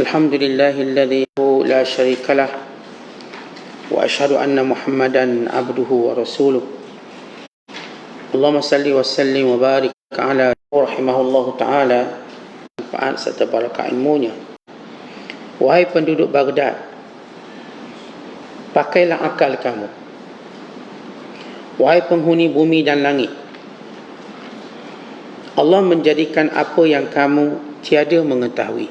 الحمد لله الذي لا شريك له وأشهد أن محمدا عبده ورسوله اللهم صل وسلم وبارك على رحمه الله تعالى manfaat serta barakah ilmunya. Wahai penduduk Baghdad, pakailah akal kamu. Wahai penghuni bumi dan langit, Allah menjadikan apa yang kamu tiada mengetahui.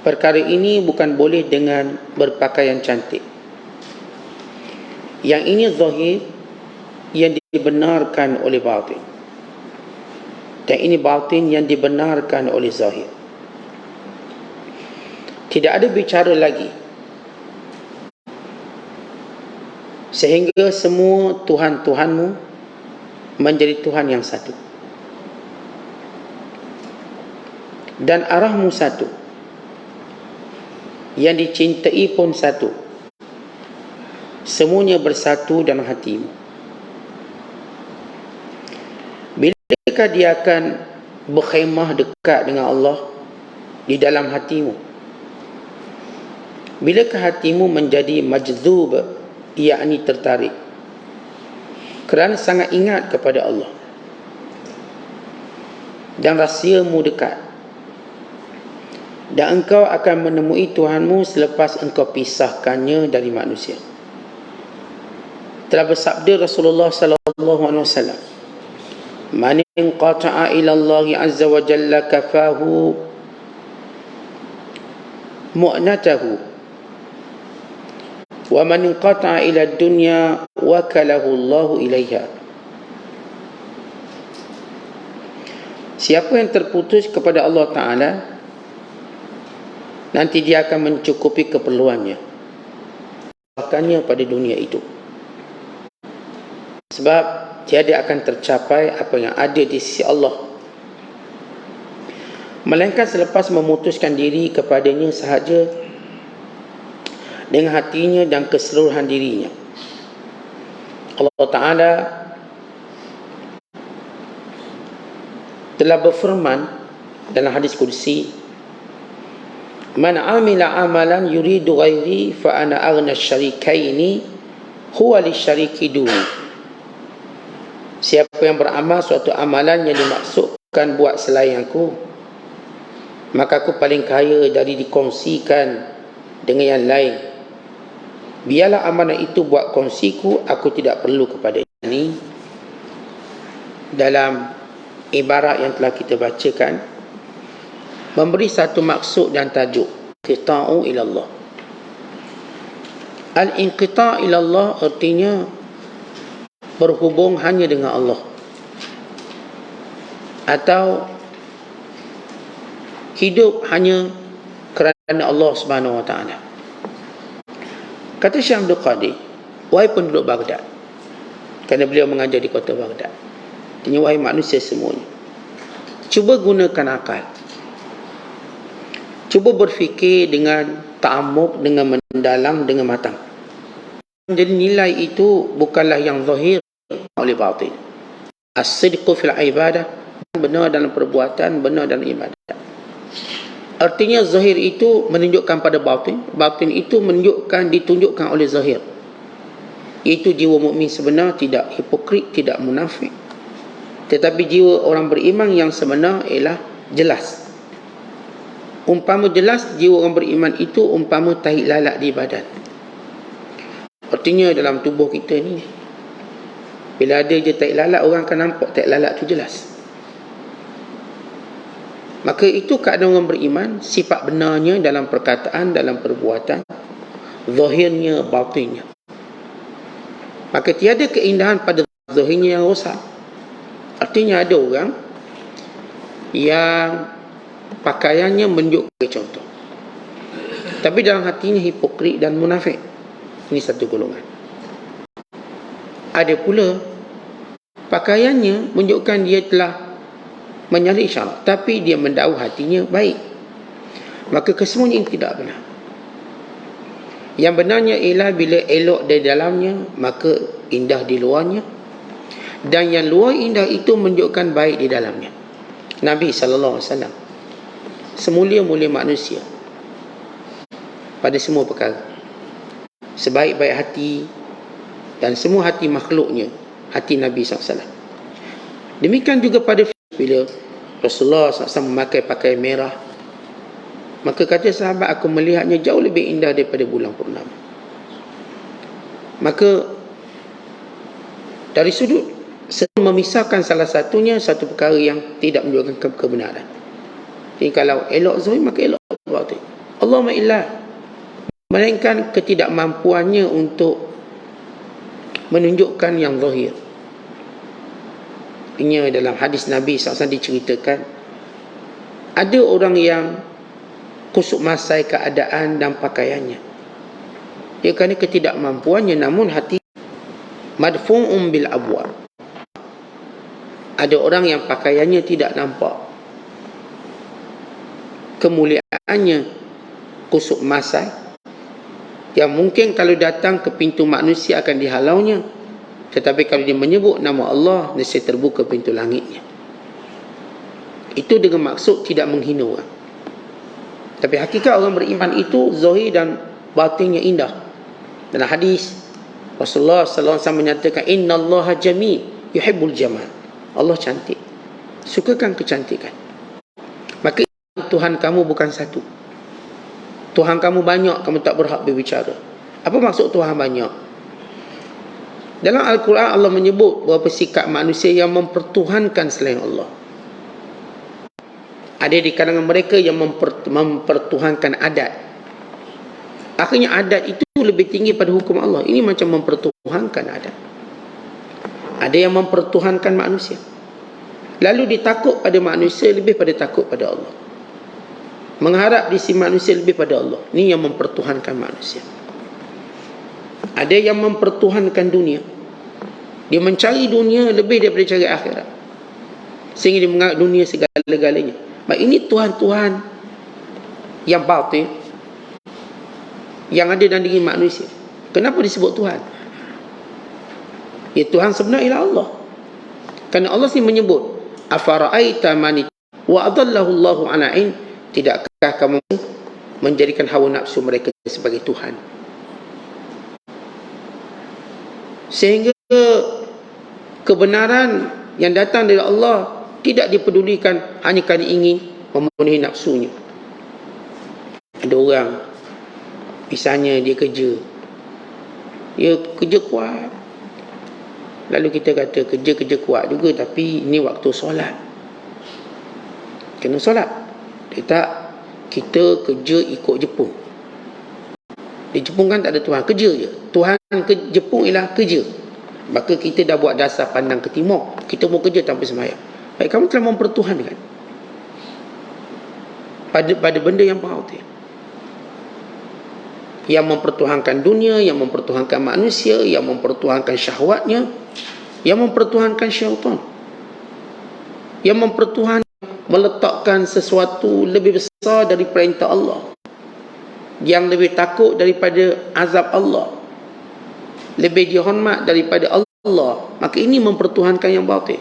Perkara ini bukan boleh dengan berpakaian cantik. Yang ini zahir yang dibenarkan oleh batin, dan ini batin yang dibenarkan oleh zahir. Tidak ada bicara lagi sehingga semua Tuhan-Tuhanmu menjadi Tuhan yang satu, dan arahmu satu, yang dicintai pun satu. Semuanya bersatu dalam hatimu. Bilakah dia akan berkhemah dekat dengan Allah di dalam hatimu? Bilakah hatimu menjadi majzub, yakni tertarik, kerana sangat ingat kepada Allah dan rahsiamu dekat, dan engkau akan menemui Tuhanmu selepas engkau pisahkannya dari manusia. Telah bersabda Rasulullah sallallahu alaihi wasallam, man inqata'a ila Allah azza wa jalla kafahu mu'natahu, wa man inqata'a ila dunya wakalahu Allah ilaiha. Siapa yang terputus kepada Allah Ta'ala, nanti dia akan mencukupi keperluannya, bahkannya pada dunia itu. Sebab tiada akan tercapai apa yang ada di sisi Allah, melainkan selepas memutuskan diri kepadanya sahaja dengan hatinya dan keseluruhan dirinya. Allah Ta'ala telah berfirman dalam hadis kursi, man amila amalan yuridu ghairi fa ana aghna syarikaini huwa li syariki duni. Siapa yang beramal suatu amalan yang dimaksudkan buat selain aku, maka aku paling kaya dari dikongsikan dengan yang lain. Biarlah amalan itu buat kongsiku, aku tidak perlu kepada ini. Dalam ibarat yang telah kita bacakan, memberi satu maksud dan tajuk, inqita'u ilallah. Al-inqita' ilallah artinya berhubung hanya dengan Allah, atau hidup hanya kerana Allah Subhanahu wa taala. Kata Syekh Abdul Qadir, wahai penduduk Baghdad, kerana beliau mengajar di kota Baghdad, ini wahai manusia semuanya, cuba gunakan akal. Cuba berfikir dengan ta'ammuk, dengan mendalam, dengan matang. Jadi nilai itu bukanlah yang zahir oleh batin. As-sidqu fil ibadah, benar dalam perbuatan, benar dalam ibadat. Artinya zahir itu menunjukkan pada batin, batin itu ditunjukkan oleh zahir. Iaitu jiwa mukmin sebenar tidak hipokrit, tidak munafik. Tetapi jiwa orang beriman yang sebenar ialah jelas. Umpama jelas, jiwa orang beriman itu umpama tahi lalat di badan. Artinya dalam tubuh kita ni, bila ada je tahi lalat, orang akan nampak tahi lalat tu jelas. Maka itu keadaan orang beriman, sifat benarnya dalam perkataan, dalam perbuatan, zahirnya, batinnya. Maka tiada keindahan pada zahirnya yang rosak. Artinya ada orang yang pakaiannya menunjukkan contoh, tapi dalam hatinya hipokrit dan munafik. Ini satu golongan. Ada pula pakaiannya menunjukkan dia telah menyalahi syarak, tapi dia mendakwa hatinya baik. Maka kesemuanya ini tidak benar. Yang benarnya ialah bila elok dari dalamnya, maka indah di luarnya, dan yang luar indah itu menunjukkan baik di dalamnya. Nabi SAW semulia-mulia manusia pada semua perkara, sebaik-baik hati dan semua hati makhluknya hati Nabi SAW. Demikian juga pada bila Rasulullah SAW memakai pakaian merah, maka kata sahabat, aku melihatnya jauh lebih indah daripada bulan purnama. Maka dari sudut memisahkan salah satunya satu perkara yang tidak menunjukkan kebenaran. Jadi kalau elok zahir, maka elok batin. Allahumma illa, melainkan ketidakmampuannya untuk menunjukkan yang zahir. Ini dalam hadis Nabi SAW diceritakan, ada orang yang kusuk masai keadaan dan pakaiannya. Ia kerana ketidakmampuannya, namun hati madfu'un bil abwab. Ada orang yang pakaiannya tidak nampak kemuliaannya, kusuk masai, yang mungkin kalau datang ke pintu manusia akan dihalaunya, tetapi kalau dia menyebut nama Allah, nescaya terbuka pintu langitnya. Itu dengan maksud tidak menghina orang. Tapi hakikat orang beriman itu zahir dan batinnya indah. Dalam hadis Rasulullah SAW menyatakan, innallaha jamil yuhibbul jamal. Allah cantik, sukakan kecantikan. Maka Tuhan kamu bukan satu. Tuhan kamu banyak, kamu tak berhak berbicara. Apa maksud Tuhan banyak? Dalam Al-Quran Allah menyebut beberapa sikap manusia yang mempertuhankan selain Allah. Ada di kalangan mereka yang mempertuhankan adat. Akhirnya adat itu lebih tinggi pada hukum Allah. Ini macam mempertuhankan adat. Ada yang mempertuhankan manusia, lalu ditakut pada manusia lebih pada takut pada Allah, mengharap di sisi manusia lebih pada Allah. Ini yang mempertuhankan manusia. Ada yang mempertuhankan dunia. Dia mencari dunia lebih daripada cari akhirat, sehingga dia menganggap dunia segala-galanya. Baik, ini Tuhan-Tuhan yang batin, yang ada dalam diri manusia. Kenapa disebut Tuhan? Ya, Tuhan sebenarnya ialah Allah. Kerana Allah sendiri menyebut, afara'aita man wa adallahu Allahu ala ilm, tidakkah kamu menjadikan hawa nafsu mereka sebagai Tuhan? Sehingga kebenaran yang datang dari Allah tidak dipedulikan hanya kerana ingin memenuhi nafsunya. Ada orang, misalnya dia kerja kuat, lalu kita kata kerja kuat juga, tapi ini waktu solat, kena solat. Dia tak, kita kerja ikut Jepun. Di Jepun kan tak ada Tuhan, kerja je. Tuhan ke Jepun ialah kerja. Maka kita dah buat dasar pandang ke timur, kita mau kerja tanpa sembahyang. Baik, kamu telah mempertuhankan pada benda yang batil, yang mempertuhankan dunia, yang mempertuhankan manusia, yang mempertuhankan syahwatnya, yang mempertuhankan syaitan, yang mempertuhankan meletakkan sesuatu lebih besar dari perintah Allah, yang lebih takut daripada azab Allah, lebih dihormat daripada Allah. Maka ini mempertuhankan yang batil.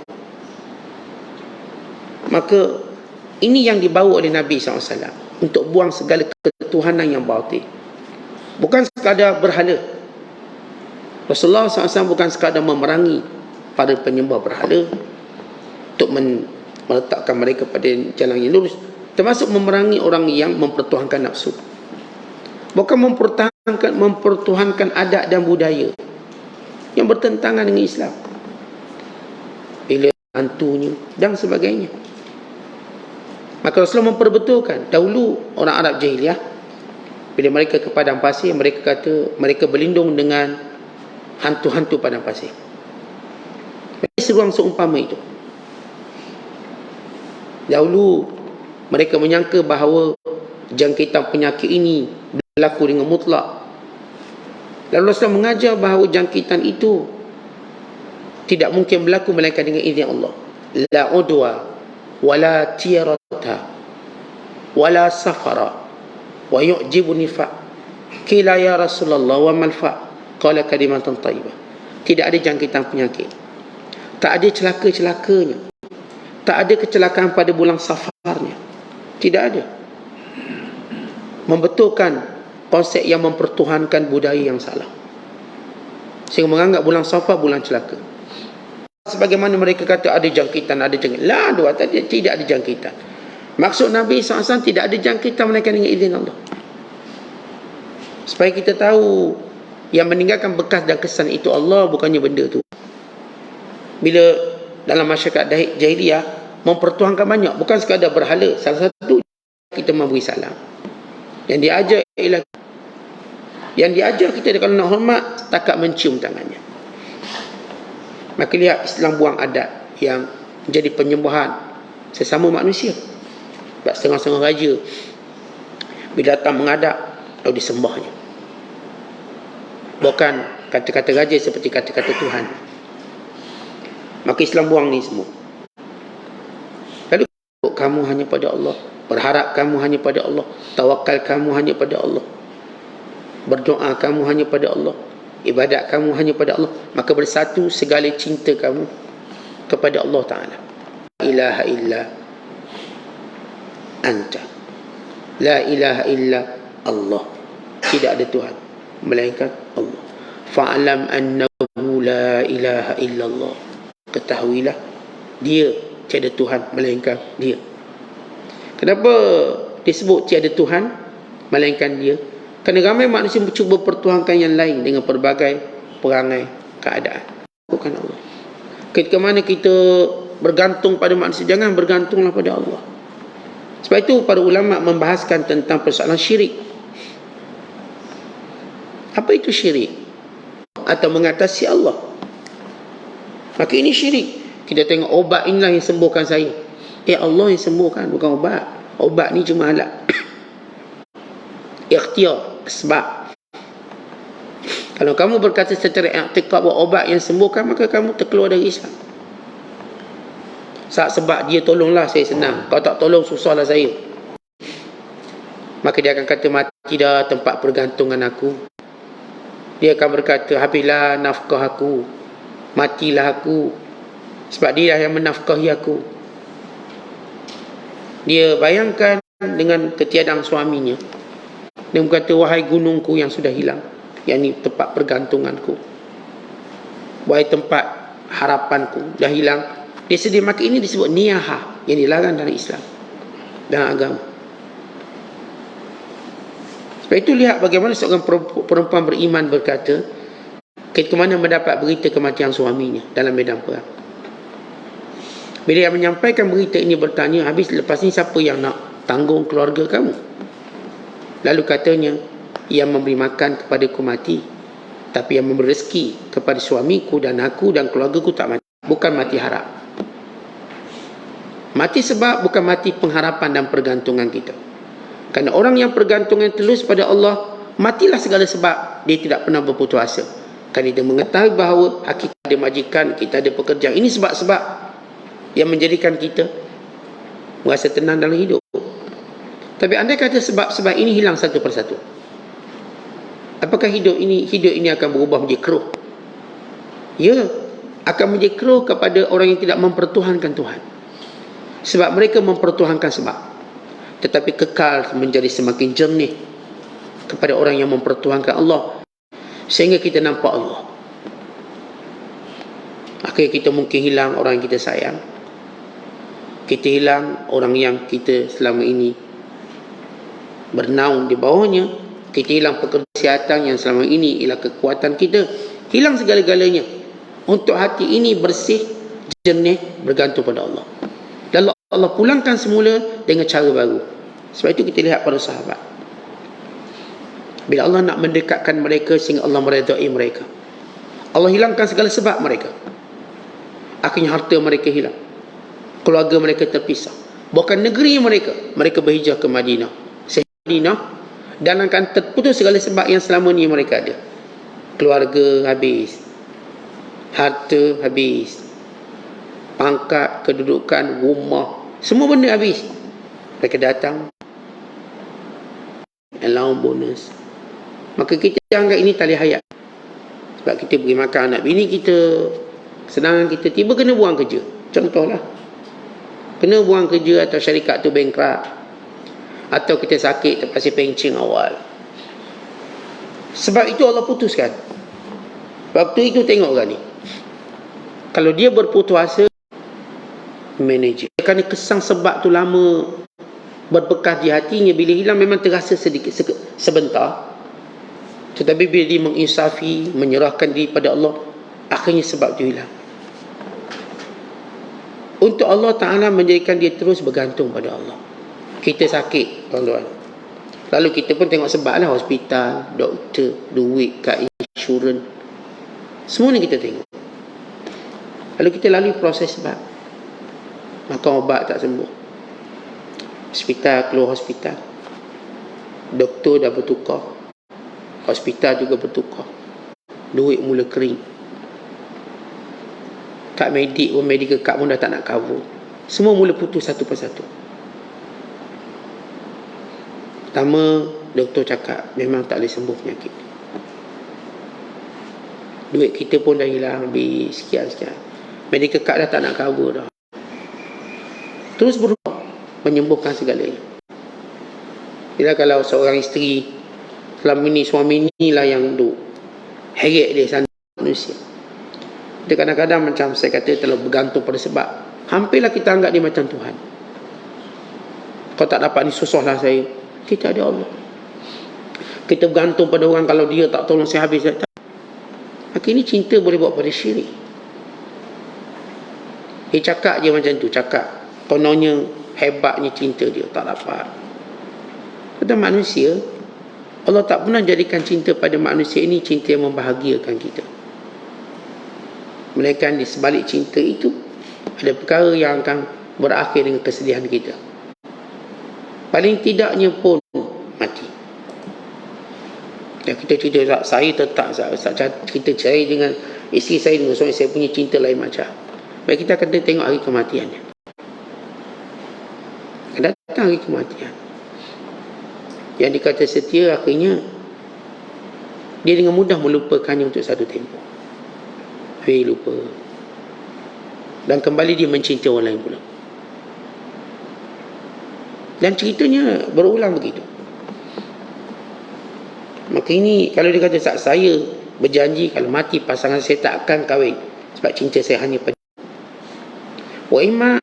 Maka ini yang dibawa oleh Nabi SAW untuk buang segala ketuhanan yang batil. Bukan sekadar berhala. Rasulullah SAW bukan sekadar memerangi para penyembah berhala untuk meletakkan mereka pada jalan yang lurus, termasuk memerangi orang yang mempertuhankan nafsu. Bukan mempertuhankan adat dan budaya yang bertentangan dengan Islam, bila hantunya dan sebagainya. Maka Rasulullah memperbetulkan. Dahulu orang Arab jahiliah, bila mereka ke padang pasir, mereka kata mereka berlindung dengan hantu-hantu padang pasir. Mereka seruang seumpama itu. Dahulu mereka menyangka bahawa jangkitan penyakit ini berlaku dengan mutlak. Lalu Rasulullah mengajar bahawa jangkitan itu tidak mungkin berlaku melainkan dengan izin Allah. La udwa wala tirata wala safara wa yu'jibuni fa qila ya Rasulullah wa mal fa qala kalimatan thayyibah. Tidak ada jangkitan penyakit, tak ada celaka-celakanya, tak ada kecelakaan pada bulan safarnya, tidak ada. membetulkan konsep yang mempertuhankan budaya yang salah, sehingga menganggap bulan Safar bulan celaka. Sebagaimana mereka kata ada jangkitan, ada jangkitan. Tidak ada jangkitan. Maksud Nabi SAW tidak ada jangkitan melainkan dengan izin Allah. Supaya kita tahu yang meninggalkan bekas dan kesan itu Allah, bukannya benda tu. Bila dalam masyarakat jahiliyah mempertuhankan banyak, bukan sekadar berhala. Salah satu kita memberi salam. Yang diajar ialah kita kalau nak hormat setakat mencium tangannya. Maka lihat Islam buang adat yang menjadi penyembahan sesama manusia. Sebab setengah-setengah raja bila datang menghadap lalu disembahnya. Bukan kata-kata raja seperti kata-kata Tuhan. Maka Islam buang ni semua. Lalu kamu hanya pada Allah, berharap kamu hanya pada Allah, tawakal kamu hanya pada Allah, berdoa kamu hanya pada Allah, ibadat kamu hanya pada Allah, maka bersatu segala cinta kamu kepada Allah Ta'ala. La ilaha illa anta, la ilaha illa Allah, tidak ada Tuhan melainkan Allah. Fa'alam annahu la ilaha illallah, ketahuilah dia tiada Tuhan melainkan dia. Kenapa disebut tiada Tuhan melainkan dia? Kerana ramai manusia mencuba pertuhankan yang lain dengan pelbagai perangai keadaan, bukan Allah. Ketika mana kita bergantung pada manusia, jangan bergantunglah pada Allah. Sebab itu para ulama membahaskan tentang persoalan syirik. Apa itu syirik? Atau mengatasi Allah. Maka ini syirik. Kita tengok obat inilah yang sembuhkan saya. Allah yang sembuhkan, bukan obat. Obat ni cuma alat. Ikhtiar, sebab. Kalau kamu berkata secara i'tiqad bahawa obat yang sembuhkan, maka kamu terkeluar dari Islam. Sebab dia tolonglah saya senang, kalau tak tolong susahlah saya. Maka dia akan kata mati dah tempat pergantungan aku. Dia akan berkata habislah nafkah aku, matilah aku, sebab dia yang menafkahi aku. Dia bayangkan dengan ketiadaan suaminya. Dia berkata wahai gunungku yang sudah hilang, yakni tempat pergantunganku, wahai tempat harapanku dah hilang. Dia sedih. Maka ini disebut niyahah, yang dilarang dalam Islam, dalam agama. Sebab itu lihat bagaimana seorang perempuan beriman berkata ketika mana mendapat berita kematian suaminya dalam medan perang. Bila dia menyampaikan berita ini, bertanya, habis lepas ni siapa yang nak tanggung keluarga kamu? Lalu katanya, yang memberi makan kepadaku mati, tapi yang memberi rezeki kepada suamiku dan aku dan keluargaku tak mati. Bukan mati harap. Mati sebab, bukan mati pengharapan dan pergantungan kita. Kerana orang yang pergantungan telus pada Allah, matilah segala sebab dia tidak pernah berputus asa. Kerana dia mengetahui bahawa kita ada majikan, kita ada pekerjaan. Ini sebab-sebab yang menjadikan kita merasa tenang dalam hidup. Tapi andai kata sebab-sebab ini hilang satu persatu, apakah hidup ini akan berubah menjadi keruh? Ya, akan menjadi keruh kepada orang yang tidak mempertuhankan Tuhan. Sebab mereka mempertuhankan sebab, tetapi kekal menjadi semakin jernih kepada orang yang mempertuhankan Allah, sehingga kita nampak Allah. Akhirnya kita mungkin hilang orang yang kita sayang, kita hilang orang yang kita selama ini bernaung di bawahnya, kita hilang pekerjaan kesihatan yang selama ini ialah kekuatan kita. Hilang segala-galanya. Untuk hati ini bersih, jernih, bergantung pada Allah. Lalu Allah pulangkan semula dengan cara baru. Sebab itu kita lihat para sahabat, bila Allah nak mendekatkan mereka sehingga Allah meredai mereka, Allah hilangkan segala sebab mereka. Akhirnya harta mereka hilang, keluarga mereka terpisah, bahkan negeri mereka berhijrah ke Madinah. Madinah, dan akan terputus segala sebab yang selama ni mereka ada. Keluarga habis, harta habis, pangkat, kedudukan, rumah, semua benda habis. Mereka datang allowance, bonus. Maka kita anggap ini tali hayat. Sebab kita beri makan anak bini kita, kesenangan kita, tiba kena buang kerja. Contohlah, kena buang kerja atau syarikat tu bankrupt, Atau kita sakit terpaksa pencing awal. Sebab itu Allah putuskan. Waktu itu tengok orang ni, kalau dia berputus asa, manager. Kerana kesang sebab tu lama berbekas di hatinya, bila hilang memang terasa sedikit sebentar. Tetapi bila dia menginsafi, menyerahkan diri pada Allah, akhirnya sebab tu hilang. Untuk Allah Ta'ala menjadikan dia terus bergantung pada Allah. Kita sakit, tuan-tuan, lalu kita pun tengok sebab lah, hospital, doktor, duit, kad insurans, semua ni kita tengok. Lalu kita lalui proses sebab. Makan ubat tak sembuh, hospital, keluar hospital, doktor dah bertukar, hospital juga bertukar, duit mula kering, kad medik pun, medical card pun dah tak nak cover. Semua mula putus satu persatu. Pertama, doktor cakap memang tak boleh sembuh penyakit. Duit kita pun dah hilang, habis sekian-sekian. Medical card dah tak nak cover dah. Terus berubah, menyembuhkan segalanya. Bila kalau seorang isteri, selama ini suami inilah yang duk heret dia sana manusia. Dia kadang-kadang macam saya kata terlalu bergantung pada sebab. Hampirlah kita anggap dia macam Tuhan. Kau tak dapat ni, susahlah saya. Kita ada Allah. Kita bergantung pada orang, kalau dia tak tolong saya habis. Maka ini cinta boleh buat pada syirik. Dia cakap je macam tu, cakap kononnya hebatnya cinta dia, tak dapat. Pada manusia, Allah tak pernah jadikan cinta pada manusia ini cinta yang membahagiakan kita. Melainkan di sebalik cinta itu ada perkara yang akan berakhir dengan kesedihan kita. Paling tidaknya pun mati. Dan kita cerita, saya tetap kita cerai dengan isteri saya, dengan suami saya punya cinta lain macam. Baik, kita akan tengok hari kematiannya. Akan datang hari kematian. Yang dikata setia, akhirnya dia dengan mudah melupakannya untuk satu tempoh. Habis lupa. Dan kembali dia mencintai orang lain pula. Dan ceritanya berulang begitu. Maka ini, kalau dia kata saya berjanji kalau mati pasangan saya tak akan kahwin sebab cinta saya hanya pada Wa'imah,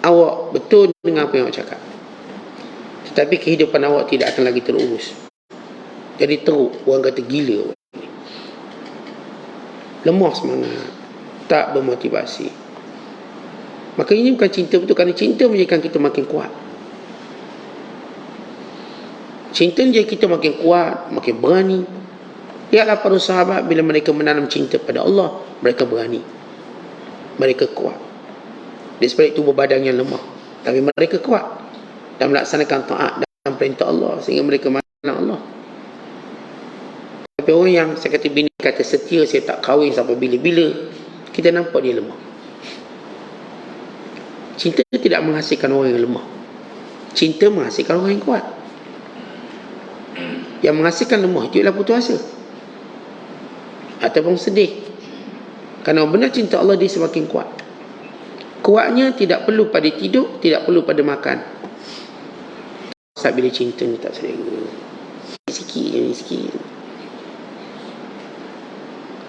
awak betul dengan apa yang awak cakap, tetapi kehidupan awak tidak akan lagi terurus. Jadi teruk, orang kata gila, lemah semangat, tak bermotivasi. Maka ini bukan cinta betul, kerana cinta menjadikan kita makin kuat. Cinta menjadikan kita makin kuat, makin berani. Lihatlah para sahabat, bila mereka menanam cinta pada Allah, mereka berani, mereka kuat. Di sebalik tubuh badan yang lemah, tapi mereka kuat dan melaksanakan taat dan perintah Allah, sehingga mereka mengenal Allah. Tapi orang yang saya kata bini kata setia, saya tak kahwin sampai bila-bila, kita nampak dia lemah. Cinta tidak menghasilkan orang yang lemah. Cinta menghasilkan orang yang kuat. Yang menghasilkan lemah itu ialah putus asa ataupun sedih. Kerana benar cinta Allah, dia semakin kuat. Kuatnya tidak perlu pada tidur, tidak perlu pada makan. Saat bila cinta ni tak selera, sikit.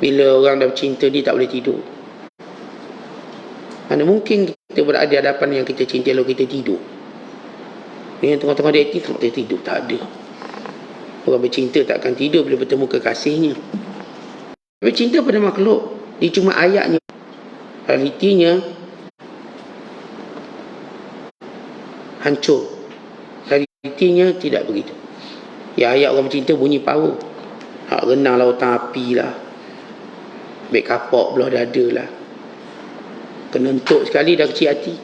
Bila orang dah cinta, dia tak boleh tidur. Mana mungkin kita berada di hadapan yang kita cinta lalu kita tidur. Yang tengah-tengah dia tak boleh tidur, tak ada. Orang bercinta tak akan tidur bila bertemu kekasihnya. Tapi cinta pada makhluk, dia cuma ayatnya. Realitinya hancur. Realitinya tidak begitu. Ya, ayat orang bercinta bunyi power. Hak renang lautan api lah, baik kapak belah dada lah, kena entuk sekali dah kecil hati.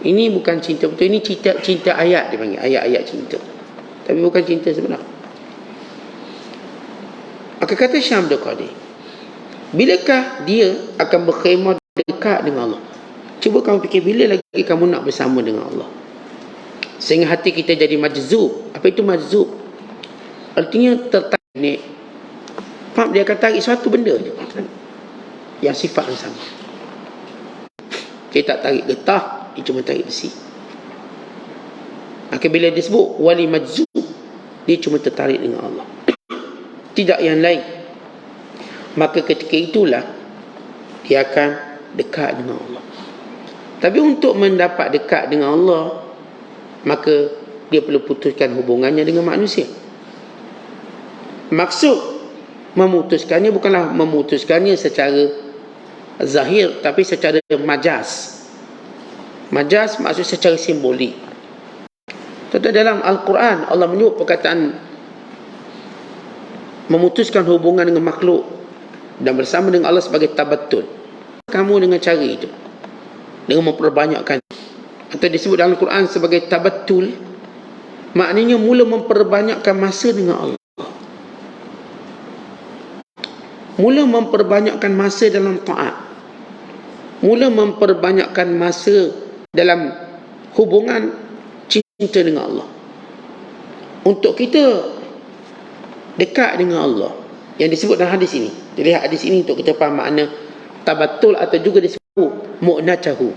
Ini bukan cinta betul. Ini cinta ayat, dia panggil ayat-ayat cinta, tapi bukan cinta sebenar. Maka kata Syekh Abdul Qadir, bilakah dia akan berkhemah dekat dengan Allah? Cuba kamu fikir, bila lagi kamu nak bersama dengan Allah sehingga hati kita jadi majzub. Apa itu majzub? Artinya tertarik. Faham? Dia akan tarik suatu benda je yang sifat yang sama. Kita tak tarik getah, dia cuma tarik besi. Maka bila disebut wali majzub, dia cuma tertarik dengan Allah, tidak yang lain. Maka ketika itulah dia akan dekat dengan Allah. Tapi untuk mendapat dekat dengan Allah, maka dia perlu putuskan hubungannya dengan manusia. Maksud memutuskannya bukanlah memutuskannya secara zahir, tapi secara majaz. Majaz maksud secara simbolik. Tentu dalam Al-Quran Allah menyebut perkataan memutuskan hubungan dengan makhluk dan bersama dengan Allah sebagai tabattul. Kamu dengan cara itu, dengan memperbanyakkan, atau disebut dalam Al-Quran sebagai tabattul, maknanya mula memperbanyakkan masa dengan Allah, mula memperbanyakkan masa dalam taat, mula memperbanyakkan masa dalam hubungan cinta dengan Allah. Untuk kita dekat dengan Allah, yang disebut dalam hadis ini. Jadi hadis ini untuk kita faham makna tabattul, atau juga disebut mu'natahu.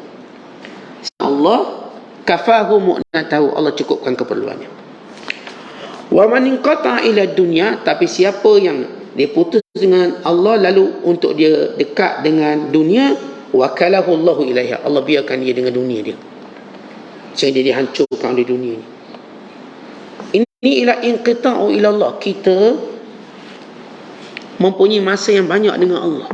Allah kafahu mu'natahu, Allah cukupkan keperluannya. Wa man inqata ila dunya, tapi siapa yang dia putus dengan Allah lalu untuk dia dekat dengan dunia, wakalahu Allahu ilaiha, Allah biarkan dia dengan dunia dia, sehingga dia dihancurkan oleh dunia ini. Ini ila inqita'u ila Allah, kita mempunyai masa yang banyak dengan Allah.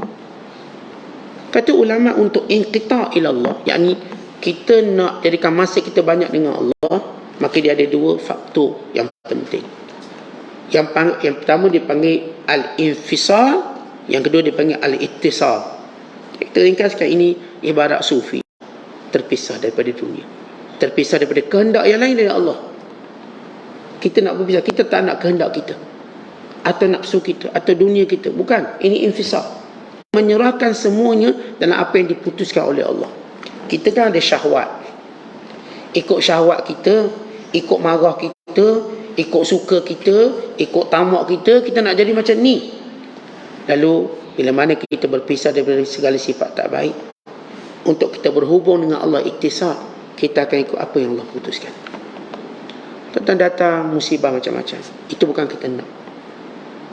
Kata ulama untuk inqita' ila Allah, yakni kita nak jadikan masa kita banyak dengan Allah, maka dia ada dua faktor yang penting. Yang pertama dipanggil al-infisal, yang kedua dipanggil al-ittisal. Kita ringkaskan, ini ibarat sufi terpisah daripada dunia, terpisah daripada kehendak yang lain dari Allah. Kita nak berpisah, kita tak nak kehendak kita atau nafsu kita atau dunia kita, bukan. Ini infisal, menyerahkan semuanya dalam apa yang diputuskan oleh Allah. Kita kan ada syahwat, ikut syahwat kita, ikut marah kita, ikut suka kita, ikut tamak kita, kita nak jadi macam ni. Lalu bila mana kita berpisah daripada segala sifat tak baik, untuk kita berhubung dengan Allah iktisad, kita akan ikut apa yang Allah putuskan. Tentang datang musibah macam-macam, itu bukan kita nak.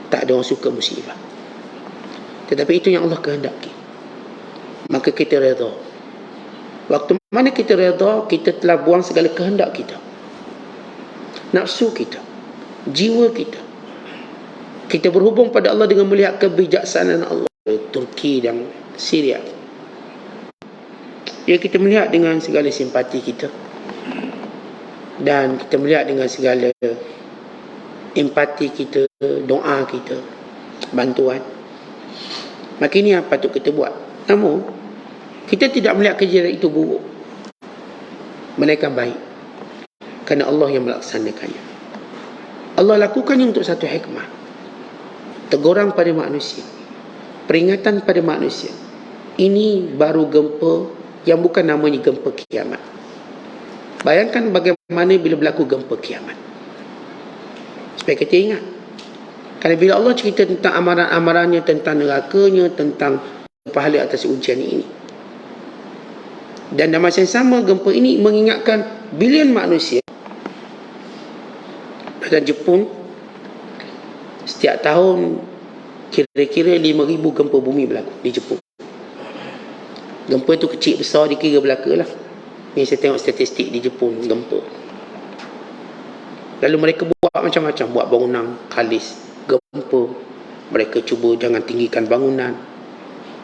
Tak ada orang suka musibah, tetapi itu yang Allah kehendaki. Maka kita redha. Waktu mana kita redha, kita telah buang segala kehendak kita, nafsu kita, jiwa kita. Kita berhubung pada Allah dengan melihat kebijaksanaan Allah. Turki dan Syria, ya, kita melihat dengan segala simpati kita, dan kita melihat dengan segala empati kita, doa kita, bantuan. Maka ini yang patut kita buat. Namun kita tidak melihat kejadian itu buruk, melainkan baik, kerana Allah yang melaksanakannya. Allah lakukannya untuk satu hikmah, teguran pada manusia, peringatan pada manusia. Ini baru gempa yang bukan namanya gempa kiamat. Bayangkan bagaimana bila berlaku gempa kiamat, supaya kita ingat. Kerana bila Allah cerita tentang amaran-amarannya, tentang nerakanya, tentang pahala atas ujian ini, dan dalam masa yang sama gempa ini mengingatkan bilion manusia. Dan Jepun setiap tahun kira-kira 5,000 gempa bumi berlaku di Jepun. Gempa tu kecil besar dikira belaka lah. Ni saya tengok statistik di Jepun gempa. Lalu mereka buat macam-macam, buat bangunan kalis gempa. Mereka cuba jangan tinggikan bangunan,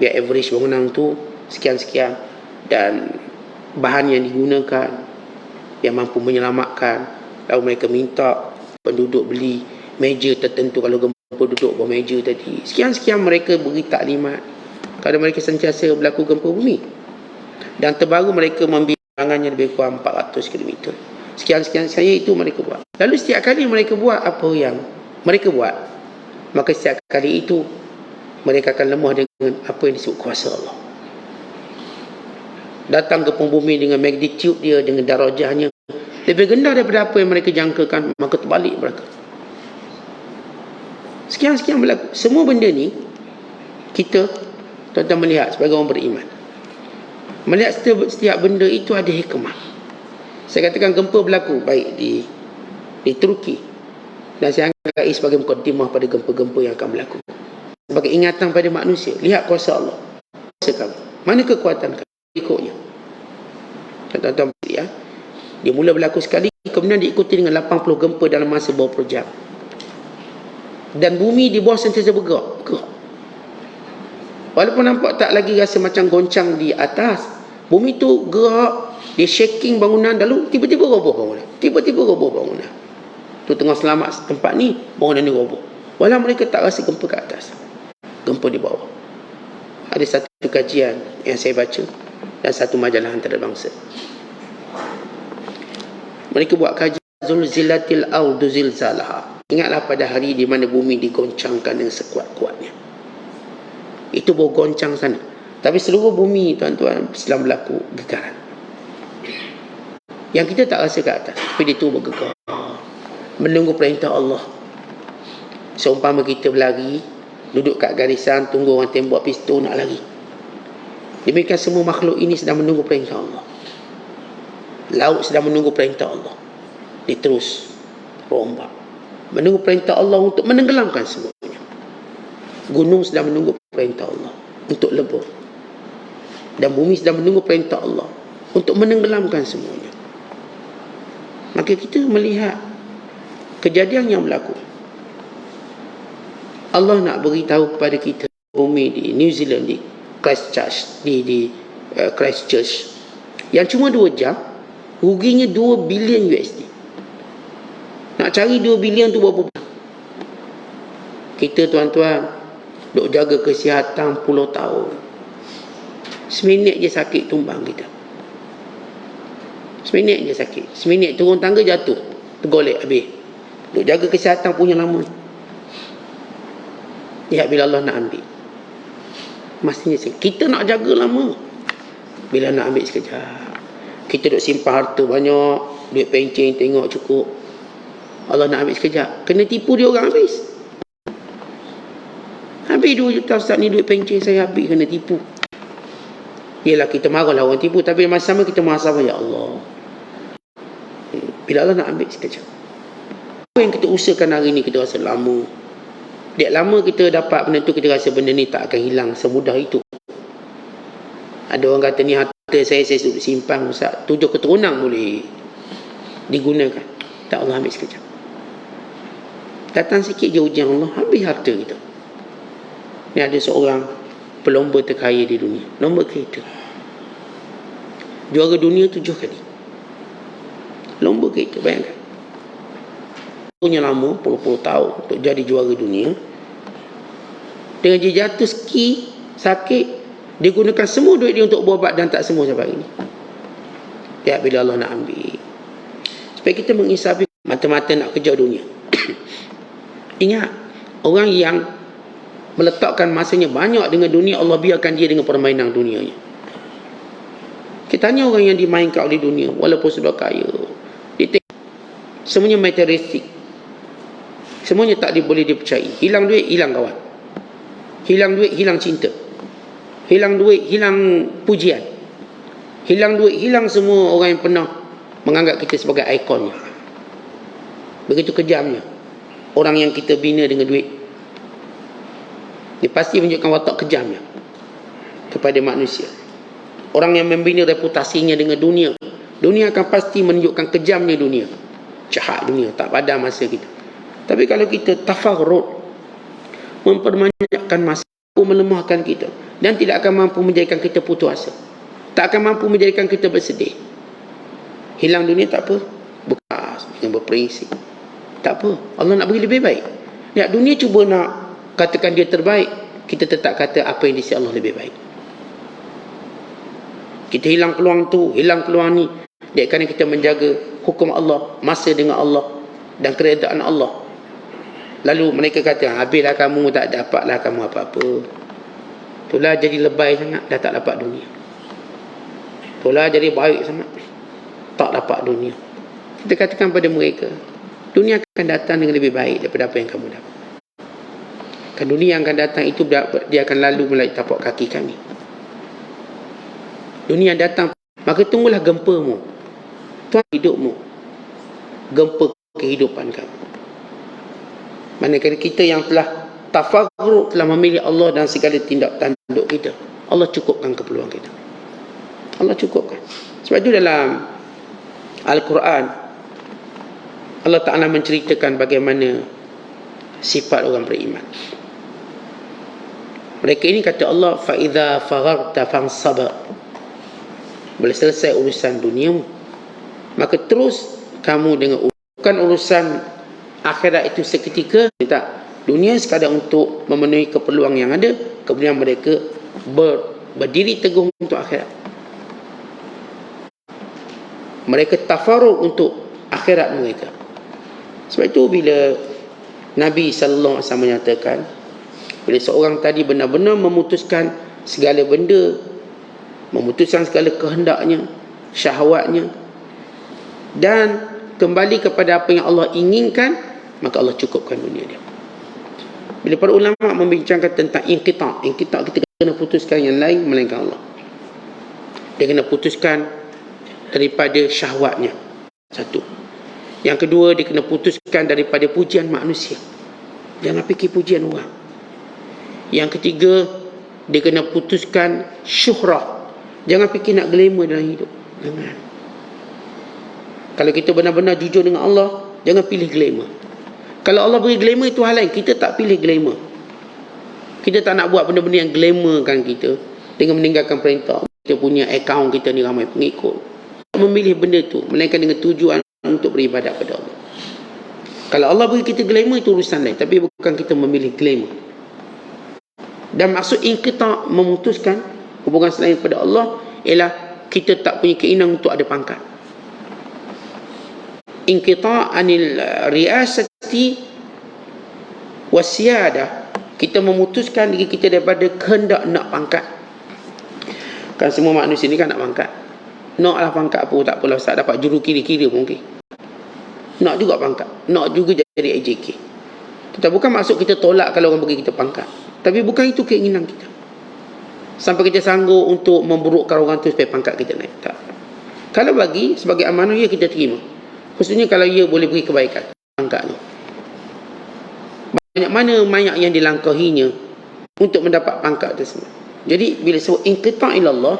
biar average bangunan tu sekian-sekian, dan bahan yang digunakan yang mampu menyelamatkan. Lalu mereka minta penduduk beli meja tertentu kalau gempa duduk bawah meja tadi. Sekian-sekian mereka beri taklimat kerana mereka sentiasa berlaku gempa bumi. Dan terbaru mereka membilangannya lebih kurang 400 km. Sekian-sekian saya itu mereka buat. Lalu setiap kali mereka buat apa yang mereka buat, maka setiap kali itu mereka akan lemah dengan apa yang disebut kuasa Allah. Datang ke bumi dengan magnitude dia, dengan darajahnya lebih rendah daripada apa yang mereka jangkakan, maka terbalik mereka. Sekian-sekian berlaku. Semua benda ni kita tuan-tuan melihat sebagai orang beriman, melihat setiap benda itu ada hikmah. Saya katakan gempa berlaku baik di Turki, dan saya anggap ia sebagai mukadimah pada gempa-gempa yang akan berlaku, sebagai ingatan pada manusia. Lihat kuasa Allah, kuasa kamu, mana kekuatan kamu, ikutnya. Tuan-tuan ya, dia mula berlaku sekali, kemudian diikuti dengan 80 gempa dalam masa beberapa jam, dan bumi di bawah sentiasa bergerak. Walaupun nampak tak lagi rasa macam goncang di atas, bumi tu gerak, dia shaking bangunan, lalu tiba-tiba roboh bangunan. Tu tengah selamat tempat ni, bangunan ni roboh. Walau mereka tak rasa gempa kat atas, gempa di bawah. Ada satu kajian yang saya baca dan satu majalah antarabangsa. Mereka buat kajian zulzilatil ardu zilzalaha. Ingatlah pada hari di mana bumi digoncangkan dengan sekuat-kuatnya. Itu baru goncang sana. Tapi seluruh bumi, tuan-tuan, sedang berlaku gegaran. Yang kita tak rasa kat atas, tapi dia tu bergegar, menunggu perintah Allah. Seumpama kita berlari, duduk kat garisan, tunggu orang tembak pistol nak lari. Demikian semua makhluk ini sedang menunggu perintah Allah. Laut sedang menunggu perintah Allah. Dia terus berombak, menunggu perintah Allah untuk menenggelamkan semuanya. Gunung sedang menunggu perintah Allah untuk lebur, dan bumi sedang menunggu perintah Allah untuk menenggelamkan semuanya. Maka kita melihat kejadian yang berlaku. Allah nak beritahu kepada kita, bumi di New Zealand, di Christchurch, Christchurch, yang cuma 2 jam, ruginya 2 bilion USD. Nak cari 2 bilion tu berapa bulan? Kita, tuan-tuan, duk jaga kesihatan puluh tahun, seminit je sakit tumbang kita. Seminit je sakit, seminit turun tangga jatuh, tergolek habis. Duk jaga kesihatan punya lama. Lihat bila Allah nak ambil, maksudnya kita nak jaga lama. Bila nak ambil sekejap, kita duk simpan harta banyak, duit pencen tengok cukup. Allah nak ambil sekejap, kena tipu dia orang habis. Habis 2 juta ustaz ni, duit pencen saya habis, kena tipu. Yelah, kita marahlah orang tipu, tapi masa sama kita muhasabah, ya Allah, bila Allah nak ambil sekejap. Apa yang kita usahakan hari ni kita rasa lama. Dia lama kita dapat benda tu, kita rasa benda ni tak akan hilang semudah itu. Ada orang kata ni harta saya sudah simpan ustaz, 7 keturunan boleh digunakan. Tak, Allah ambil sekejap. Datang sikit je ujian Allah, habis harta kita. Ni ada seorang pelomba terkaya di dunia, lomba kereta, juara dunia 7 kali. Lomba kereta, bayangkan. Punya lama, puluh-puluh tahun untuk jadi juara dunia. Dengan dia jatuh ski, sakit, dia gunakan semua duit dia untuk berubat dan tak sembuh sampai hari ini. Lihat bila Allah nak ambil. Supaya kita mengisafi mata-mata nak kejar dunia. Ingat, orang yang meletakkan masanya banyak dengan dunia, Allah biarkan dia dengan permainan dunianya. Kita tanya orang yang dimainkan oleh dunia, walaupun sudah kaya, dia semuanya materialistik, semuanya tak boleh dipercayai. Hilang duit, hilang kawan. Hilang duit, hilang cinta. Hilang duit, hilang pujian. Hilang duit, hilang semua orang yang pernah menganggap kita sebagai ikonnya. Begitu kejamnya orang yang kita bina dengan duit. Dia pasti menunjukkan watak kejamnya kepada manusia. Orang yang membina reputasinya dengan dunia, dunia akan pasti menunjukkan kejamnya dunia, jahat dunia, tak pada masa kita. Tapi kalau kita tafarrud, memperbanyakkan masa, melemahkan kita, dan tidak akan mampu menjadikan kita putus asa, tak akan mampu menjadikan kita bersedih. Hilang dunia tak apa, bekas yang berprinsip, tak apa. Allah nak beri lebih baik. Lihat, dunia cuba nak katakan dia terbaik, kita tetap kata apa yang di sisi Allah lebih baik. Kita hilang peluang tu, hilang peluang ni, dia kerana kita menjaga hukum Allah, masa dengan Allah dan keredaan Allah. Lalu mereka kata, habislah kamu, tak dapatlah kamu apa-apa. Itulah jadi lebay sangat, dah tak dapat dunia. Itulah jadi baik sangat, tak dapat dunia. Kita katakan pada mereka, dunia akan datang dengan lebih baik daripada apa yang kamu dapat. Kan dunia yang akan datang itu, dia akan lalu melalui tapak kaki kami. Dunia datang, maka tunggulah gempamu. Tuhan hidupmu, gempa kehidupan kamu. Manakala kita yang telah tafarruq, telah memilih Allah dan segala tindak tanduk kita, Allah cukupkan keperluan kita. Allah cukupkan. Sebab itu dalam Al-Quran Allah Ta'ala menceritakan bagaimana sifat orang beriman. Mereka ini kata Allah, فَإِذَا فَغَرْتَ فَانْصَبَ, bila selesai urusan duniamu, maka terus kamu dengan bukan urusan akhirat itu seketika. Tak, dunia sekadar untuk memenuhi keperluan yang ada, kemudian mereka berdiri teguh untuk akhirat. Mereka tafarruq untuk akhirat mereka. Sebab itu bila Nabi SAW menyatakan, bila seorang tadi benar-benar memutuskan segala benda, memutuskan segala kehendaknya, syahwatnya, dan kembali kepada apa yang Allah inginkan, maka Allah cukupkan dunia dia. Bila para ulama membincangkan tentang inqita', kita kena putuskan yang lain melainkan Allah. Dia kena putuskan daripada syahwatnya, satu. Yang kedua, dia kena putuskan daripada pujian manusia, jangan fikir pujian orang. Yang ketiga, dia kena putuskan syuhrah, jangan fikir nak glamour dalam hidup. Jangan. Kalau kita benar-benar jujur dengan Allah, jangan pilih glamour. Kalau Allah beri glamour itu hal lain, kita tak pilih glamour. Kita tak nak buat benda-benda yang glamourkan kita dengan meninggalkan perintah. Kita punya akaun kita ni ramai pengikut, memilih benda tu melainkan dengan tujuan untuk beribadat pada Allah. Kalau Allah beri kita glamour, itu urusan lain, tapi bukan kita memilih glamour. Dan maksud inqita', memutuskan hubungan selain pada Allah, ialah kita tak punya keinginan untuk ada pangkat. Inqita' anil riasati wasiyadah, kita memutuskan diri kita daripada kehendak nak pangkat. Kan semua manusia ni kan nak pangkat. Naklah pangkat apa, tak apalah Ustaz, dapat juru kira-kira mungkin. Nak juga pangkat, nak juga jadi AJK. Kita bukan maksud kita tolak kalau orang bagi kita pangkat, tapi bukan itu keinginan kita. Sampai kita sanggup untuk memburukkan orang tu supaya pangkat kita naik. Tak. Kalau bagi sebagai amanah, ya kita terima. Khususnya kalau ia boleh beri kebaikan, pangkat tu. Banyak mana mayat yang dilangkahinya untuk mendapat pangkat tersebut. Jadi bila sebut inqita' ilallah,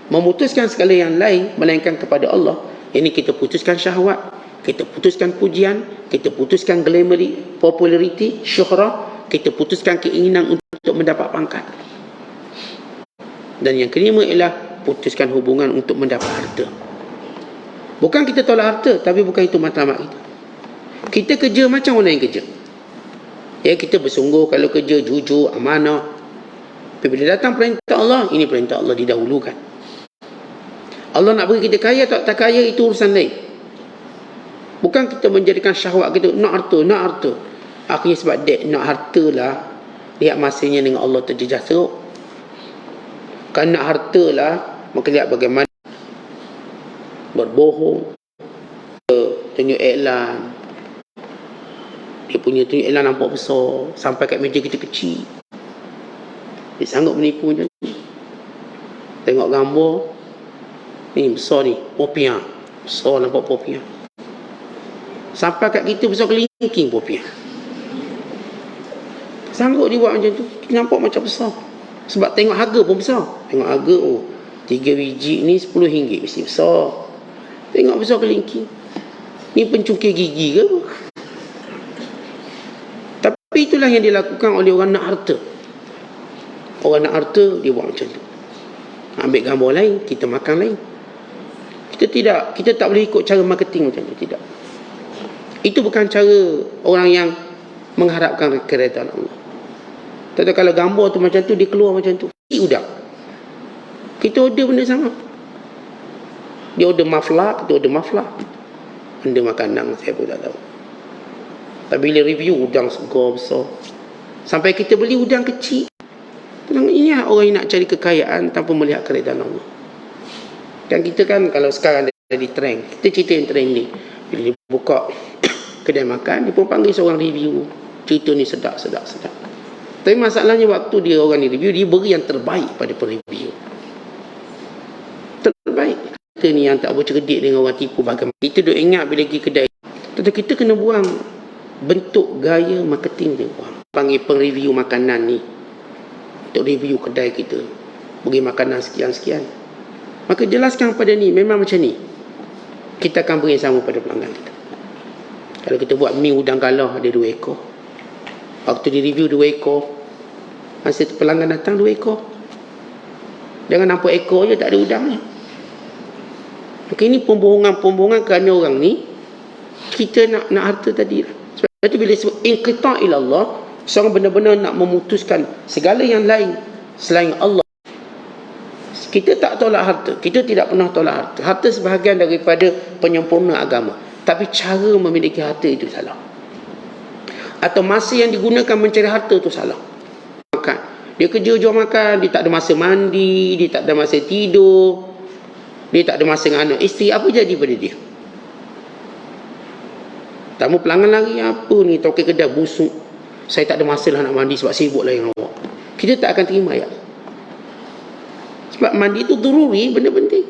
memutuskan segala yang lain melainkan kepada Allah, ini kita putuskan syahwat, kita putuskan pujian, kita putuskan glamour, populariti, syuhrah, kita putuskan keinginan untuk mendapat pangkat. Dan yang kelima ialah putuskan hubungan untuk mendapat harta. Bukan kita tolak harta, tapi bukan itu matlamat kita. Kita kerja macam orang yang kerja. Ya, kita bersungguh kalau kerja, jujur, amanah. Tapi bila datang perintah Allah, ini perintah Allah didahulukan. Allah nak beri kita kaya atau tak kaya, itu urusan lain. Bukan kita menjadikan syahwat kita nak harta. Akhirnya sebab dek nak harta lah, lihat masanya dengan Allah terjejas teruk. Kan nak harta lah, maka lihat bagaimana berbohong, tunjuk iklan. Dia punya tunjuk iklan nampak besar, sampai kat meja kita kecil. Dia sanggup menipu macam ni. Tengok gambar ni besar ni, popiah besar, nampak popiah. Sampai kat kita besar kelingking popiah. Sanggup dia buat macam tu. Kita nampak macam besar. Sebab tengok harga pun besar. Tengok harga, 3 biji ni RM10, mesti besar. Tengok besar kelingking. Ni pencungkir gigi ke apa? Tapi itulah yang dilakukan oleh orang nak harta. Orang nak harta, dia buat macam tu. Ambil gambar lain, kita makan lain. Kita tak boleh ikut cara marketing macam tu, tidak. Itu bukan cara orang yang mengharapkan keredaan Allah. Tapi kalau gambar tu macam tu, dia keluar macam tu. Udang. Kita order benda sama. Dia order maflah, kita order maflah. Benda makanan, saya pun tak tahu. Tapi bila review, udang segar besar. Sampai kita beli udang kecil. Ini orang yang nak cari kekayaan tanpa melihat keredaan Allah. Dan kita kan kalau sekarang ada di trend, kita cerita yang trend ni. Bila dia buka kedai makan, dia pun panggil seorang review. Cerita ni sedap. Tapi masalahnya waktu dia orang ni review, dia beri yang terbaik pada pereview. Terbaik. kita ni yang tak bercerdik dengan orang tipu bagaimana. Kita duk ingat bila pergi kedai. Tentu kita kena buang bentuk gaya marketing dia buang. Panggil pengreview makanan ni. Untuk review kedai kita. Bagi makanan sekian-sekian. Maka jelaskan pada ni, memang macam ni. Kita akan beri yang sama pada pelanggan kita. Kalau kita buat mi udang galah ada 2 ekor. Waktu di review 2 ekor. Masa pelanggan datang 2 ekor. Jangan nampak ekor je tak ada udang ni. Maka ini pembohongan kerana orang ni kita nak harta tadi. Sebab itu bila sebut inqita' ila Allah, seorang benar-benar nak memutuskan segala yang lain selain Allah. Kita tak tolak harta. Kita tidak pernah tolak harta. Harta sebahagian daripada penyempurna agama. Tapi cara memiliki harta itu salah. Atau masa yang digunakan mencari harta itu salah. Makan. Dia kerja jual makan, dia tak ada masa mandi, dia tak ada masa tidur, dia tak ada masa dengan anak isteri. Apa jadi pada dia? Tamu pelanggan lagi, apa ni toke kedai busuk, saya tak ada masa lah nak mandi sebab sibuk lah dengan awak. Kita tak akan terima ya. Sebab mandi tu dururi, benda penting.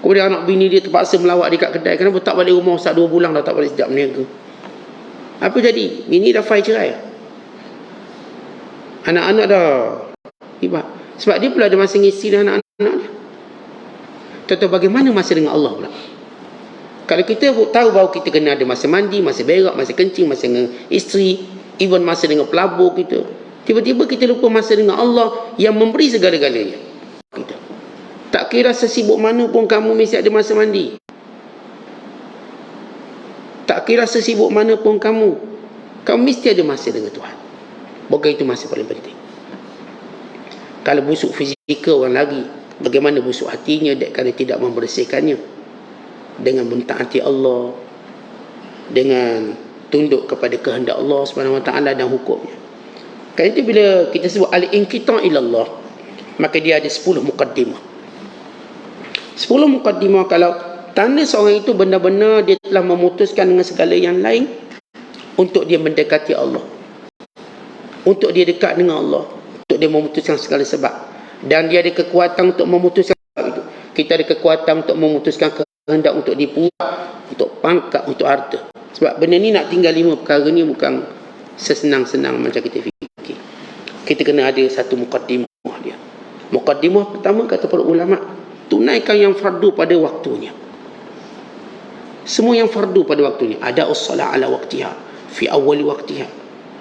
Kemudian anak bini dia terpaksa melawat dekat kedai. Kenapa tak balik rumah Ustaz 2 bulan dah tak balik sejak meniaga? Apa jadi? Bini dah file cerai. Anak-anak dah hebat. Sebab dia pula ada masa ngisi dengan anak-anak dia. Tentu bagaimana masa dengan Allah pula? Kalau kita tahu bahawa kita kena ada masa mandi, masa berak, masa kencing, masa dengan isteri, even masa dengan pelabur kita. Tiba-tiba kita lupa masa dengan Allah yang memberi segala-galanya. Kita. Tak kira sesibuk mana pun kamu mesti ada masa mandi. Tak kira sesibuk mana pun kamu mesti ada masa dengan Tuhan. Bukan itu masa paling penting. Kalau busuk fizikal orang lagi, bagaimana busuk hatinya kerana tidak membersihkannya dengan mentaati Allah, dengan tunduk kepada kehendak Allah Subhanahu Wa Taala dan hukumnya. Kerana itu bila kita sebut al-inqita' ila Allah, maka dia ada 10 mukaddimah. 10 mukaddimah kalau tanda seorang itu benar-benar dia telah memutuskan dengan segala yang lain untuk dia mendekati Allah, untuk dia dekat dengan Allah, untuk dia memutuskan segala sebab, dan dia ada kekuatan untuk memutuskan itu. Kita ada kekuatan untuk memutuskan kehendak untuk dibuat, untuk pangkat, untuk harta. Sebab benda ni nak tinggal 5 perkara ni bukan sesenang-senang macam kita fikir. Kita kena ada satu mukaddimah dia. Mukaddimah pertama kata para ulama, tunaikan yang fardu pada waktunya. Semua yang fardu pada waktunya. Ada as-salat ala waqtiha fi awal waqtiha.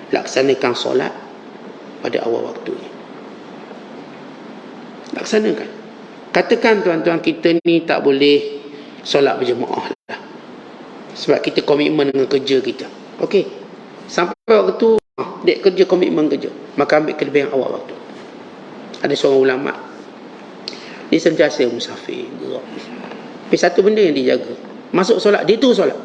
Laksanakan solat pada awal waktunya. Laksanakan. Katakan tuan-tuan kita ni tak boleh solat berjemaah lah. Sebab kita komitmen dengan kerja kita. Okey. Sampai waktu dek kerja, komitmen kerja, maka ambil kelebihan awal waktu. Ada seorang ulama, dia sentiasa musafir, gerak. Tapi satu benda yang dijaga, masuk solat, dia tu solat.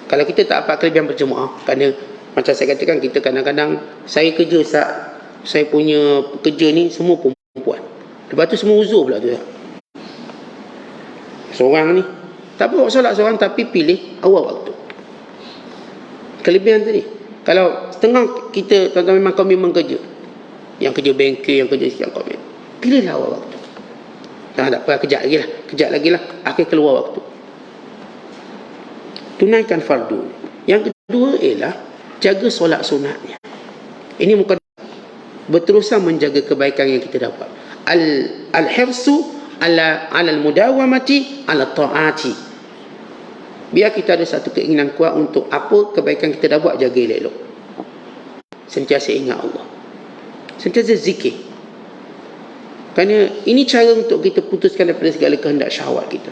Kalau kita tak dapat kelebihan berjemaah, kerana macam saya katakan, kita kadang-kadang, saya kerja saya punya kerja ni semua perempuan. Lepas tu semua uzur pula tu ya. Seorang ni tak bawa solat seorang, tapi pilih awal waktu. Kelebihan tadi. Kalau setengah kita tuan-tuan memang komitmen kerja, yang kerja bengkel, yang kerja sekian komitmen, pilihlah awal waktu. Tak apa, kejap lagi lah, akhir keluar waktu. Tunaikan fardu. Yang kedua ialah jaga solat sunatnya. Ini bukan berterusan menjaga kebaikan yang kita dapat. Al-hirsu ala al-mudawamati ala ta'ati. Biar kita ada satu keinginan kuat untuk apa kebaikan kita dah buat, jaga elok-elok. Sentiasa ingat Allah. Sentiasa zikir. Kerana ini cara untuk kita putuskan daripada segala kehendak syahwat kita.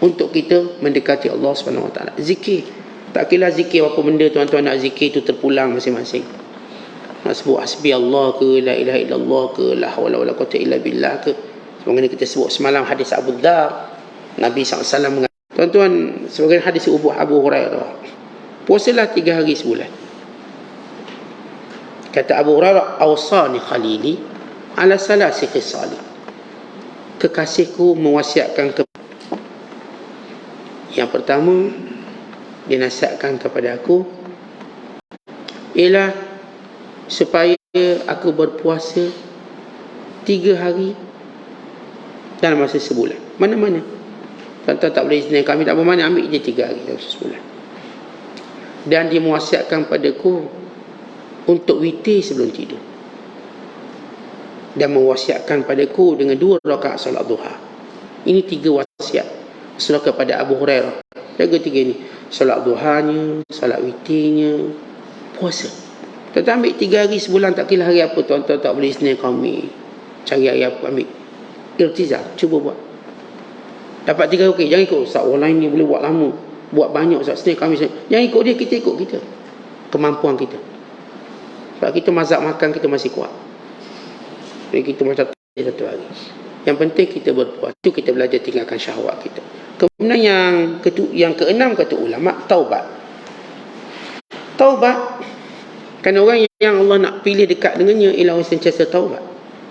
Untuk kita mendekati Allah SWT. Zikir. Tak kira zikir apa benda tuan-tuan nak zikir itu terpulang masing-masing. Nak sebut hasbi Allah ke, la ilaha illallah ke, la hawla wala quwwata illa billah ke. Sebagaimana kita sebut semalam hadis Abu Dhar, Nabi SAW mengatakan, tuan-tuan, sebagai hadis Abu Hurairah, puasalah 3 hari sebulan. Kata Abu Hurairah, awsani khalili ala salasi khisali. Kekasihku mewasiatkan yang pertama, dia nasihatkan kepada aku ialah supaya aku berpuasa 3 hari dalam masa sebulan. Mana-mana. Tuan-tuan tak boleh Isnin kami tak bermakna, ambil je 3 hari dalam sebulan. Dan dia mewasiatkan padaku untuk witir sebelum tidur. Dan mewasiatkan padaku dengan 2 rakaat solat duha. Ini 3 wasiat Rasulullah kepada Abu Hurairah. Jaga 3 ni. Solat duhanya, solat witirnya, puasa. Tuan-tuan ambil 3 hari sebulan, tak kira hari apa. Tuan-tuan tak boleh Isnin kami, cari hari apa, ambil iltizam, cuba buat. Dapat 3 okey, jangan ikut ustaz orang lain ni boleh buat lama, buat banyak ustaz Isnin kami. Jangan ikut dia, kita ikut kita, kemampuan kita. Sebab kita mazhab makan kita masih kuat. Jadi kita macam satu hari. Yang penting kita berpuas. Itu kita belajar tinggalkan syahwat kita. Kemudian yang keenam kata ulama, taubat. Taubat, kan orang yang Allah nak pilih dekat dengannya ialah orang sentiasa taubat.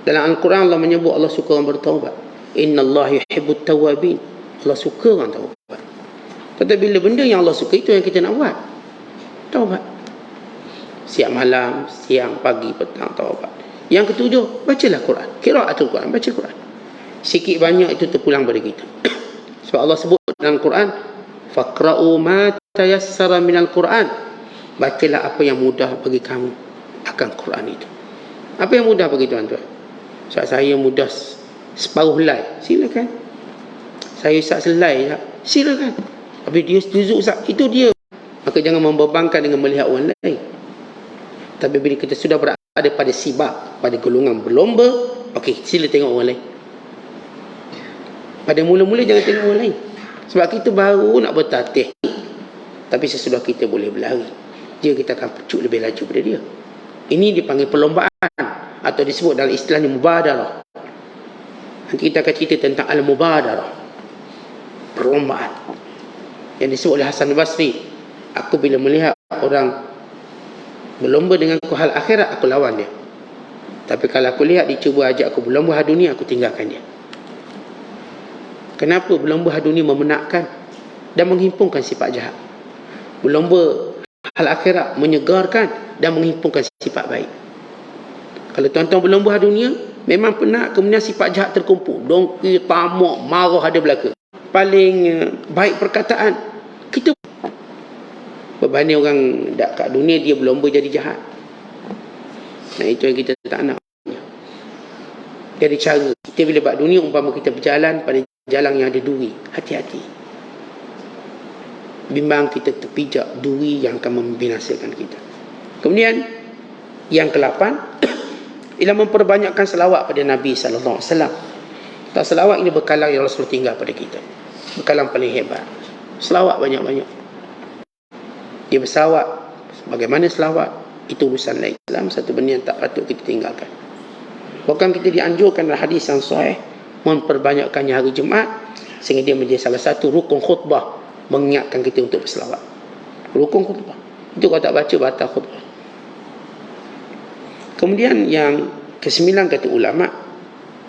Dalam Al-Quran Allah menyebut Allah suka orang bertaubat. Innallaha yuhibbut tawwabin. Allah suka orang taubat. Tetapi bila benda yang Allah suka itu yang kita nak buat, taubat. Siang malam, siang, pagi, petang, taubat. Yang ketujuh, bacalah Quran. Qiraatul Quran, baca Quran. Sikit banyak itu terpulang pada kita. Sebab Allah sebut dalam Quran, faqra'u ma tayassara minal Quran. Bacalah apa yang mudah bagi kamu akan Quran itu. Apa yang mudah bagi tuan-tuan? Sebab saya mudah separuh helai, silakan. Saya Ustaz selai, silakan. Tapi dia setuju Ustaz, itu dia. Maka jangan membebankan dengan melihat orang lain. Tapi bila kita sudah berada pada sibak, pada golongan berlomba, okey, sila tengok orang lain. Pada mula-mula jangan tengok orang lain. Sebab kita baru nak bertatih. Tapi sesudah kita boleh berlari, dia kita akan pecut lebih laju pada dia. Ini dipanggil perlombaan, atau disebut dalam istilahnya mubadarah. Nanti kita akan cerita tentang al-mubadarah, perlombaan, yang disebut oleh Hasan Basri. Aku bila melihat orang berlomba dengan aku hal akhirat, aku lawan dia. Tapi kalau aku lihat dia cuba ajak aku berlomba hal dunia, aku tinggalkan dia. Kenapa? Berlomba hal dunia memenatkan dan menghimpunkan sifat jahat. Berlomba hal akhirat menyegarkan dan menghimpunkan sifat baik. Kalau tuan-tuan berlomba hal dunia, memang penat, kemudian sifat jahat terkumpul. Dongki, tamak, marah ada belaka. Paling baik perkataan, kita berbanding orang kat dunia, dia berlomba jadi jahat. Nah, itu yang kita tak nak. Jadi cara kita bila buat dunia, umpama kita berjalan pada jalan yang ada duri, hati-hati. Bimbang kita terpijak duri yang akan membinasakan kita. Kemudian yang ke-8 ialah memperbanyakkan selawat pada Nabi sallallahu alaihi wasallam. Tak, selawat ini bekalan yang Rasul tinggal pada kita. Bekalan paling hebat. Selawat banyak-banyak. Dia berselawat, bagaimana selawat itu urusan lain. Dalam satu benda yang tak patut kita tinggalkan. Bahkan kita dianjurkan dalam hadis yang sahih memperbanyakkannya hari Jumaat, sehingga dia menjadi salah satu rukun khutbah, mengingatkan kita untuk berselawat. Rukun khutbah. Itu kalau tak baca, batal khutbah. Kemudian yang ke-9 kata ulama,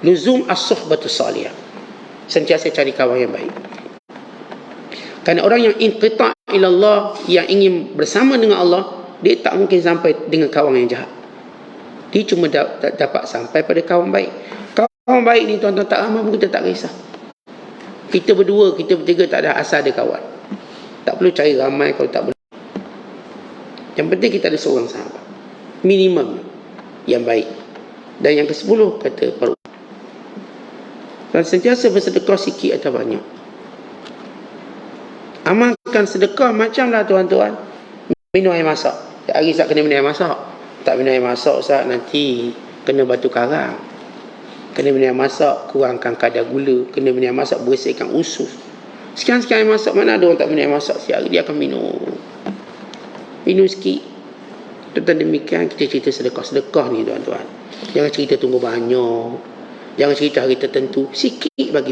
luzum as-suhbatus salihah. Sentiasa cari kawan yang baik. Kerana orang yang inqita' ila Allah, yang ingin bersama dengan Allah, dia tak mungkin sampai dengan kawan yang jahat. Dia cuma dapat sampai pada kawan baik. Kawan baik ni tuan-tuan tak ramai pun kita tak kisah. Kita berdua, kita bertiga tak ada, asal ada kawan. Tak perlu cari ramai kalau tak boleh. Yang penting kita ada seorang sahabat, minimum yang baik. Dan yang ke-10 kata perlu, dan sentiasa bersedekah sikit atau banyak. Amalkan sedekah macamlah tuan-tuan minum air masak. Tak hari Ustaz kena minum air masak. Tak minum air masak Ustaz, nanti kena batu karang. Kena minum air masak, kurangkan kadar gula. Kena minum air masak, bersihkan usus. Sekian-sekian air masak, mana ada orang tak minum air masak? Sehari dia akan minum. Minum sikit. Tentang demikian kita cerita sedekah-sedekah ni tuan-tuan. Jangan cerita tunggu banyak. Jangan cerita hari tertentu. Sikit bagi.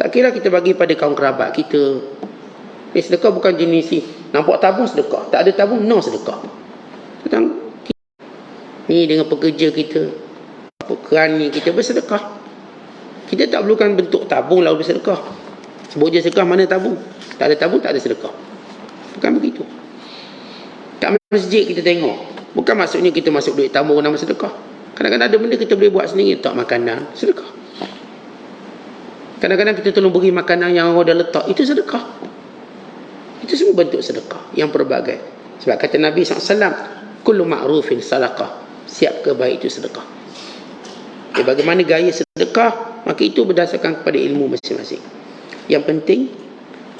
Tak kira kita bagi pada kaum kerabat kita. Sedekah bukan jenis ni. Nampak tabung sedekah. Tak ada tabung, no sedekah. Tentang ni dengan pekerja kita, kerani kita bersedekah. Kita tak perlukan bentuk tabung lalu bersedekah. Sebut je sedekah, mana tabung? Tak ada tabung, tak ada sedekah. Bukan begitu. Kat masjid kita tengok, bukan maksudnya kita masuk duit tabung nama sedekah. Kadang-kadang ada benda kita boleh buat sendiri, letak makanan, sedekah. Kadang-kadang kita tolong beri makanan yang orang dah letak, itu sedekah. Itu semua bentuk sedekah yang pelbagai. Sebab kata Nabi SAW, kullu ma'rufin sadaqah, siap ke baik itu sedekah. Bagaimana gaya sedekah, maka itu berdasarkan kepada ilmu masing-masing. Yang penting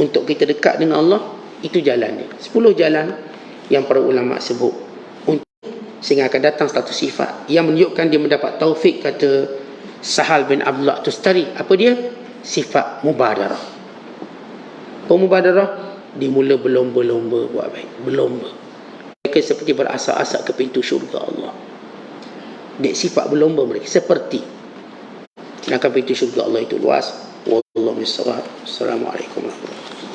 untuk kita dekat dengan Allah, itu jalan dia. 10 jalan yang para ulama sebut untuk sehingga akan datang satu sifat yang menunjukkan dia mendapat taufik. Kata Sahal bin Abdullah Tustari, apa dia? Sifat mubadarah. Mubadarah, dimula berlomba-lomba buat baik, berlomba. Mereka seperti berasak-asak ke pintu syurga Allah. Dek sifat berlomba mereka seperti, sedangkan pintu syurga Allah itu luas. Wallahu a'lam. Assalamualaikum warahmatullahi wabarakatuh.